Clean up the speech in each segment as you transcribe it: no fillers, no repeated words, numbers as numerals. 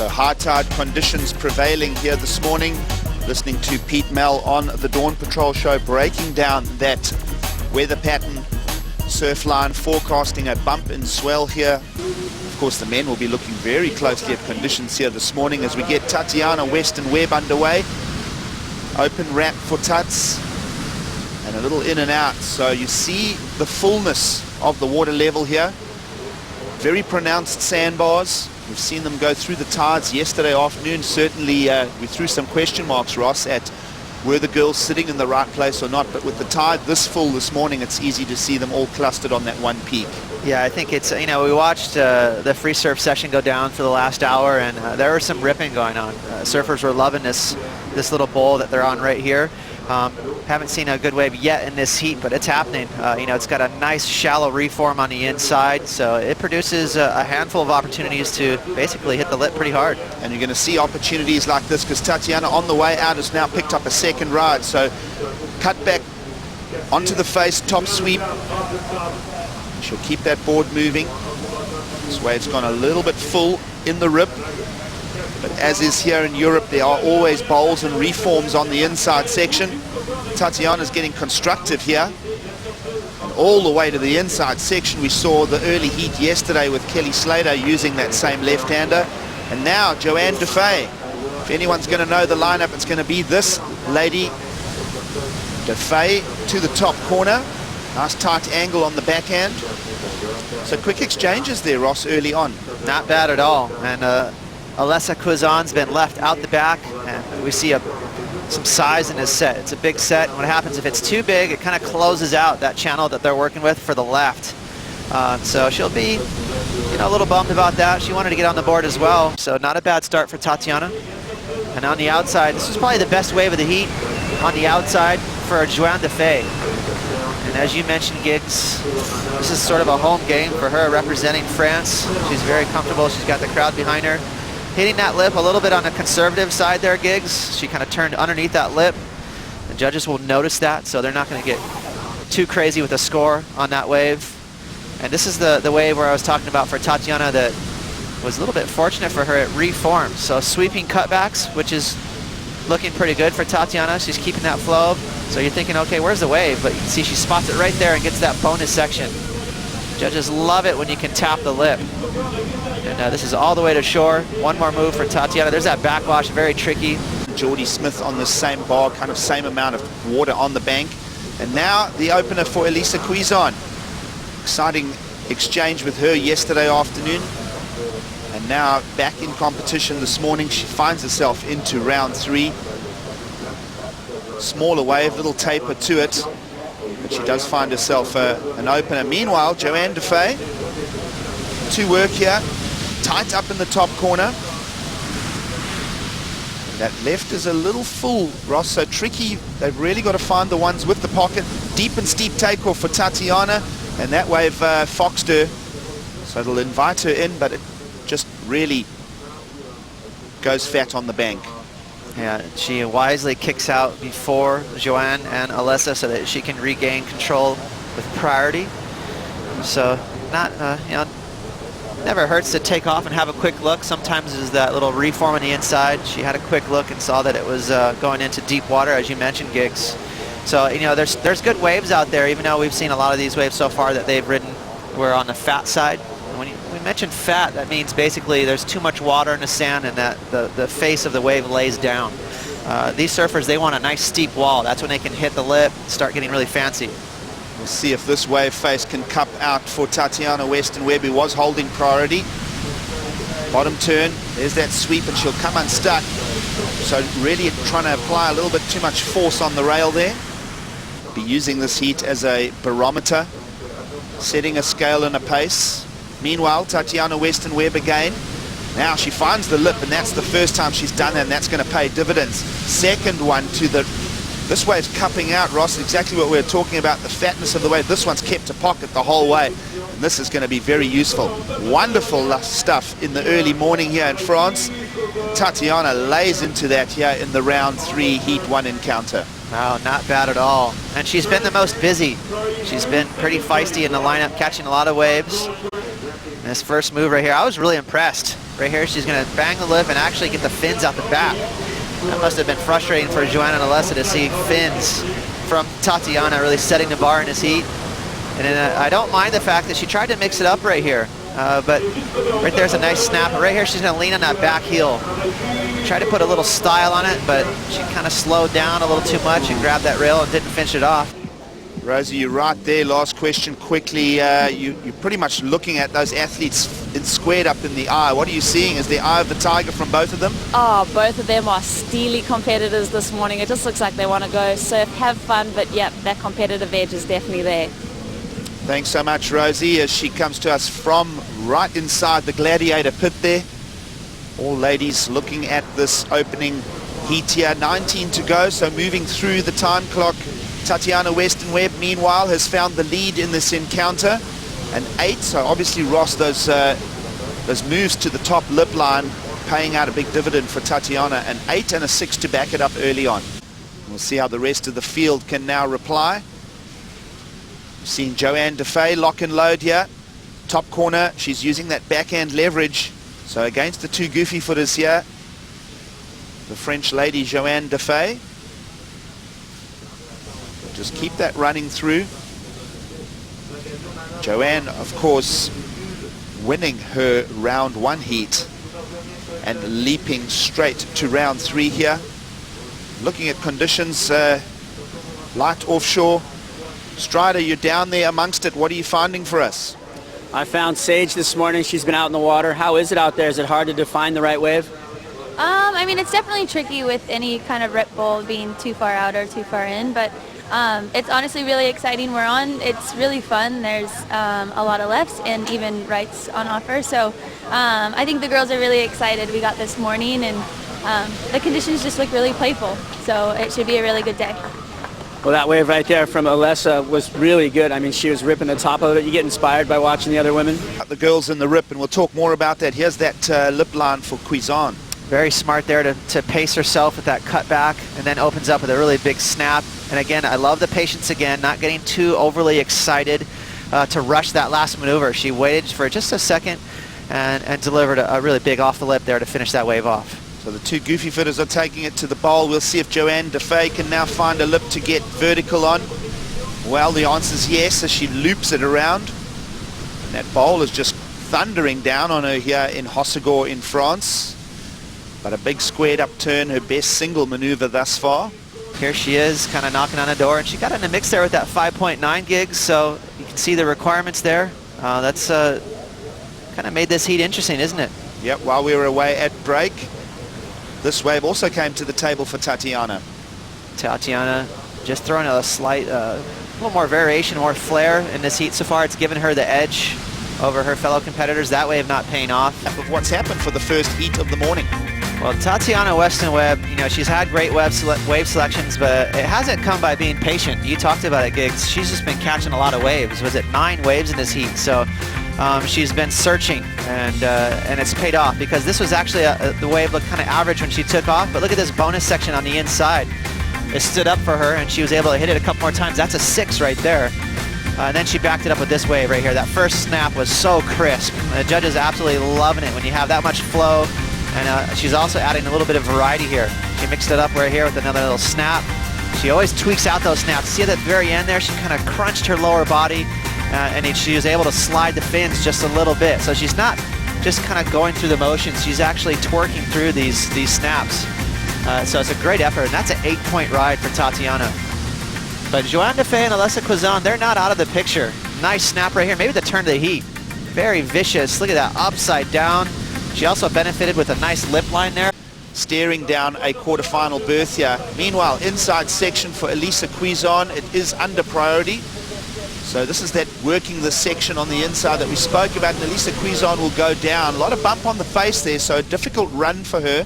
So high tide conditions prevailing here this morning. Listening to Pete Mel on the Dawn Patrol show, breaking down that weather pattern, surf line, forecasting a bump in swell here. Of course, the men will be looking very closely at conditions here this morning as we get Tatiana, Weston-Webb underway. Open wrap for Tuts and a little in and out. So you see the fullness of the water level here. Very pronounced sandbars. We've seen them go through the tides yesterday afternoon. Certainly we threw some question marks, Ross, at were the girls sitting in the right place or not, but with the tide this full this morning, it's easy to see them all clustered on that one peak. Yeah, I think it's, you know, we watched the free surf session go down for the last hour, and there was some ripping going on. Surfers were loving this little bowl that they're on right here. Haven't seen a good wave yet in this heat, but it's happening. You know, it's got a nice shallow reform on the inside, so it produces a handful of opportunities to basically hit the lip pretty hard. And you're going to see opportunities like this because Tatiana on the way out has now picked up a second ride. So cut back onto the face, top sweep. She'll keep that board moving. This wave's gone a little bit full in the rip. But as is here in Europe, there are always bowls and reforms on the inside section. Tatiana's getting constructive here. And all the way to the inside section, we saw the early heat yesterday with Kelly Slater using that same left-hander. And now Johanne Defay. If anyone's going to know the lineup, it's going to be this lady. Defay to the top corner. Nice tight angle on the backhand. So quick exchanges there, Ross, early on. Not bad at all. And Alessa Quizon's been left out the back, and we see some size in his set. It's a big set, and what happens if it's too big, it kind of closes out that channel that they're working with for the left. So she'll be, you know, a little bummed about that. She wanted to get on the board as well, so not a bad start for Tatiana. And on the outside, this was probably the best wave of the heat on the outside for Johanne Defay. And as you mentioned, Giggs, this is sort of a home game for her representing France. She's very comfortable. She's got the crowd behind her. Hitting that lip a little bit on the conservative side there, Giggs. She kind of turned underneath that lip. The judges will notice that, so they're not going to get too crazy with the score on that wave. And this is the wave where I was talking about for Tatiana that was a little bit fortunate for her. It reformed. So sweeping cutbacks, which is looking pretty good for Tatiana. She's keeping that flow. So you're thinking, okay, where's the wave? But you can see she spots it right there and gets that bonus section. Judges love it when you can tap the lip. And this is all the way to shore. One more move for Tatiana. There's that backwash, very tricky. Geordie Smith on the same bar, kind of same amount of water on the bank. And now the opener for Alessa Quizon. Exciting exchange with her yesterday afternoon. And now back in competition this morning. She finds herself into round 3. Smaller wave, little taper to it. But she does find herself an opener. Meanwhile, Johanne Defay to work here. Tight up in the top corner. That left is a little full, Ross, so tricky. They've really got to find the ones with the pocket. Deep and steep takeoff for Tatiana, and that wave foxed her. So it'll invite her in, but it just really goes fat on the bank. Yeah, she wisely kicks out before Johanne and Alessa so that she can regain control with priority. So not, you know, never hurts to take off and have a quick look. Sometimes there's that little reform on the inside. She had a quick look and saw that it was going into deep water, as you mentioned, Giggs. So, you know, there's good waves out there, even though we've seen a lot of these waves so far that they've ridden were on the fat side. And when we mention fat, that means basically there's too much water in the sand and that the face of the wave lays down. These surfers, they want a nice steep wall. That's when they can hit the lip, start getting really fancy. We'll see if this wave face can cup out for Tatiana Weston-Webb, who was holding priority. Bottom turn, there's that sweep, and she'll come unstuck. So really trying to apply a little bit too much force on the rail there. Be using this heat as a barometer, setting a scale and a pace. Meanwhile, Tatiana Weston-Webb again. Now she finds the lip, and that's the first time she's done that, and that's going to pay dividends. Second one to the... This wave's cupping out, Ross, exactly what we were talking about, the fatness of the wave. This one's kept a pocket the whole way, and this is going to be very useful. Wonderful stuff in the early morning here in France. Tatiana lays into that here in the round 3 heat 1 encounter. Wow, not bad at all. And she's been the most busy. She's been pretty feisty in the lineup, catching a lot of waves. This first move right here, I was really impressed. Right here, she's going to bang the lip and actually get the fins out the back. That must have been frustrating for Johanne and Alessa to see fins from Tatiana really setting the bar in this heat. And then I don't mind the fact that she tried to mix it up right here. But right there's a nice snap. Right here, she's going to lean on that back heel. Try to put a little style on it, but she kind of slowed down a little too much and grabbed that rail and didn't finish it off. Rosie, you're right there. Last question quickly. You're pretty much looking at those athletes squared up in the eye. What are you seeing? Is the eye of the tiger from both of them? Oh, both of them are steely competitors this morning. It just looks like they want to go surf, have fun, but yep, that competitive edge is definitely there. Thanks so much, Rosie, as she comes to us from right inside the Gladiator pit there. All ladies looking at this opening heat here. 19 to go, so moving through the time clock. Tatiana Weston-Webb, meanwhile, has found the lead in this encounter. An 8, so obviously, Ross, those moves to the top lip line paying out a big dividend for Tatiana. An 8 and a 6 to back it up early on. We'll see how the rest of the field can now reply. We've seen Johanne Defay lock and load here. Top corner, she's using that backhand leverage. So against the two goofy footers here, the French lady Johanne Defay. Just keep that running through. Johanne, of course, winning her round 1 heat and leaping straight to round 3 here. Looking at conditions, light offshore. Strider, you're down there amongst it. What are you finding for us? I found Sage this morning. She's been out in the water. How is it out there? Is it hard to define the right wave? I mean, it's definitely tricky with any kind of rip bowl being too far out or too far in, but it's honestly really exciting. It's really fun. There's a lot of lefts and even rights on offer. So I think the girls are really excited. We got this morning and the conditions just look really playful. So it should be a really good day. Well, that wave right there from Alessa was really good. I mean, she was ripping the top of it. You get inspired by watching the other women. The girls in the rip, and we'll talk more about that. Here's that lip line for Quizon. Very smart there to pace herself with that cut back and then opens up with a really big snap. And again, I love the patience again, not getting too overly excited to rush that last maneuver. She waited for just a second and delivered a really big off the lip there to finish that wave off. So the two goofy footers are taking it to the bowl. We'll see if Johanne Defay can now find a lip to get vertical on. Well, the answer is yes, as she loops it around. And that bowl is just thundering down on her here in Hossegor in France. But a big squared up turn, her best single maneuver thus far. Here she is, kind of knocking on the door, and she got in the mix there with that 5.9 gigs, so you can see the requirements there. That's kind of made this heat interesting, isn't it? Yep, while we were away at break, this wave also came to the table for Tatiana. Tatiana just throwing a slight, a little more variation, more flair in this heat so far. It's given her the edge over her fellow competitors. That wave not paying off. Of what's happened for the first heat of the morning. Well, Tatiana Weston-Webb, you know, she's had great wave selections, but it hasn't come by being patient. You talked about it, Giggs. She's just been catching a lot of waves. Was it 9 waves in this heat? So she's been searching, and it's paid off, because this was actually the wave looked kind of average when she took off, but look at this bonus section on the inside. It stood up for her, and she was able to hit it a couple more times. That's a 6 right there. And then she backed it up with this wave right here. That first snap was so crisp. The judges absolutely loving it when you have that much flow. And she's also adding a little bit of variety here. She mixed it up right here with another little snap. She always tweaks out those snaps. See at the very end there, she kind of crunched her lower body, and she was able to slide the fins just a little bit. So she's not just kind of going through the motions. She's actually twerking through these snaps. So it's a great effort, and that's an 8-point ride for Tatiana. But Johanne Defay and Alessa Quizon, they're not out of the picture. Nice snap right here. Maybe the turn of the heat. Very vicious. Look at that upside down. She also benefited with a nice lip line there. Staring down a quarterfinal berth here. Meanwhile, inside section for Alessa Quizon, it is under priority. So this is that working the section on the inside that we spoke about, and Alessa Quizon will go down. A lot of bump on the face there, so a difficult run for her.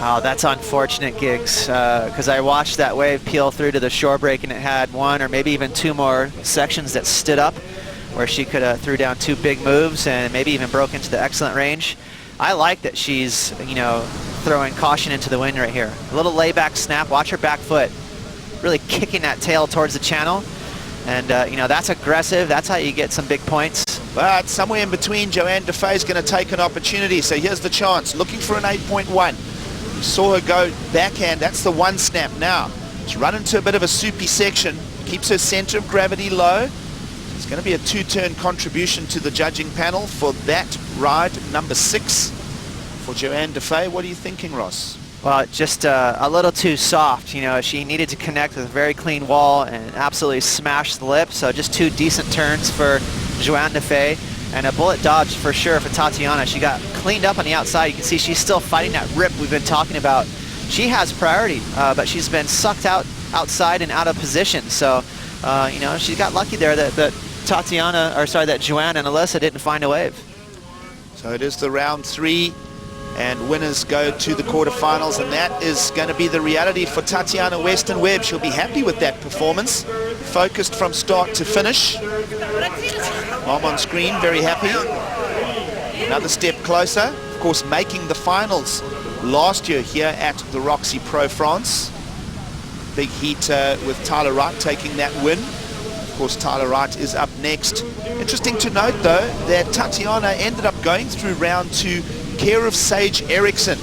Oh, that's unfortunate, Giggs, because I watched that wave peel through to the shore break, and it had 1 or maybe even 2 more sections that stood up where she could have threw down 2 big moves and maybe even broke into the excellent range. I like that she's, you know, throwing caution into the wind right here. A little layback snap. Watch her back foot. Really kicking that tail towards the channel. And, you know, that's aggressive. That's how you get some big points. But somewhere in between, Johanne Defay is going to take an opportunity. So here's the chance, looking for an 8.1. You saw her go backhand. That's the one snap now. She's run into a bit of a soupy section. Keeps her center of gravity low. It's going to be a 2-turn contribution to the judging panel for that ride, number 6 for Johanne Defay. What are you thinking, Ross? Well, just a little too soft. You know, she needed to connect with a very clean wall and absolutely smash the lip. So just 2 decent turns for Johanne Defay, and a bullet dodge for sure for Tatiana. She got cleaned up on the outside. You can see she's still fighting that rip we've been talking about. She has priority, but she's been sucked outside and out of position. So, you know, she got lucky there that Tatiana, or sorry, that Johanne and Alessa didn't find a wave. So it is the round 3. And winners go to the quarterfinals, and that is going to be the reality for Tatiana Weston-Webb. She'll be happy with that performance. Focused from start to finish. Mom on screen, very happy. Another step closer. Of course, making the finals last year here at the Roxy Pro France. Big heat with Tyler Wright taking that win. Of course, Tyler Wright is up next. Interesting to note, though, that Tatiana ended up going through round 2 care of Sage Eriksson.